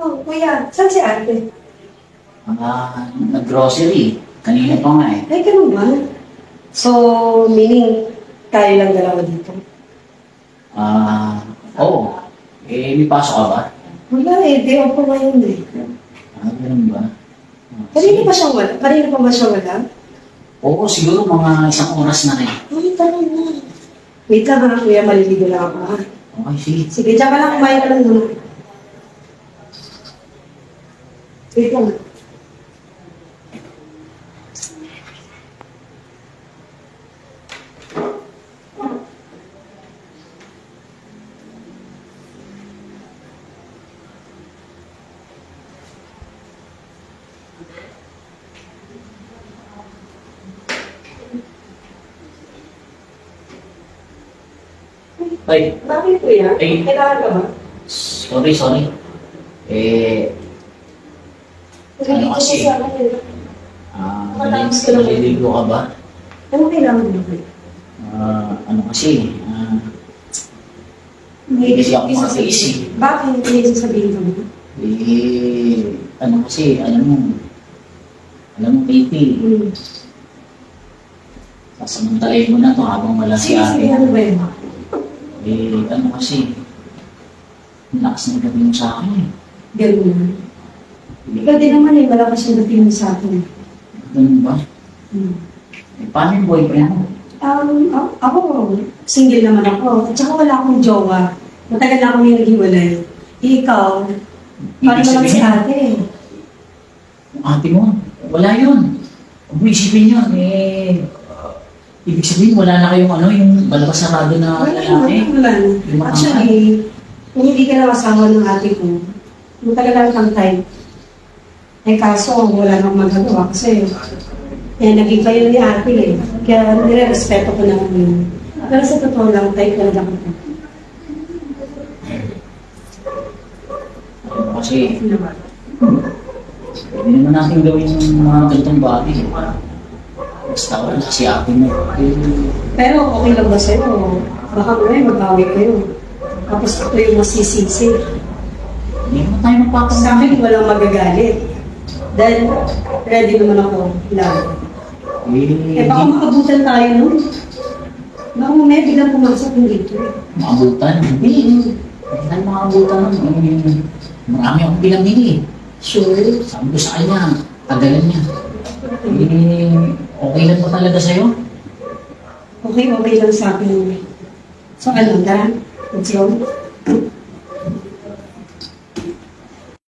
Oh, kuya, saan si ate? Nag-grocery. Kanina pa nga eh. Ay, ganun ba? So, meaning, tayo lang dalawa dito? Oo. May pasok ka ba? Wala eh, day off ko ngayon eh. Ganun ba? Kanina pa siyang wala? Kanina pa ba siya wala? Oo, siguro mga 1 oras na rin. Ay, tanong mo. Wait lang ha, kuya, maliligo lang ako ha. Okay, sige. Sige, diyan ka lang, kumain ka lang muna. Wait lang. Ay, Bakit kuya? Ay. Kailangan ka ba? sorry. Ano kasi? Naliligo ka ba? Ano kailangan mo kuya? Ano kasi? Hindi kasi ako makakiis eh. Bakit hindi sasabihin ka mo? Ano kasi, alam mo, Katie, sasamantalayin mo na to habang wala si Sige, ate. ano ba yun? Ano kasi, lakas ng gabi mo sa akin eh. Ganun na. Ikaw din naman eh, malakas yung dating mo sa akin. Ganun ba? Paano yung boyfriend mo? Ako, single naman ako. At saka wala akong jowa. Matagal na kami naghiwalay. Ikaw, paano Ibig mo lang si sabihin? ate eh? Yung ate mo, wala yun. Huwag mo isipin yun. Ibig sabihin, wala na kayong yung balabas sarado na lalaki. Wala na. Actually, kung hindi ka na asawa ng ate ko, matagal lang kang type. Eh kaso, wala nang magagawa kasi naging kayo ni ate eh. Kaya nire-respeto ko naman yun. Pero sa totoo lang, type na lang ako. Kasi, hindi naman natin gawin yung mga ganitong bagay. Basta wala si ate mo. Pero okay lang ba sa'yo? Baka may magbawi kayo. Tapos ako yung masisisi. Hindi naman tayo Sa magpapang. akin, walang magagalit. Dahil ready naman ako lalo. Baka makabutan tayo nun. Baka mamaya biglang pumasok yung dito. Maabutan? Hindi. Hindi tayo makabutan nun. Marami akong pinamili. Sure. Sabi ko sa kanya, tagalan niya. Okay lang ba talaga sa'yo? Okay lang sa akin. So ano, tara? Let's go.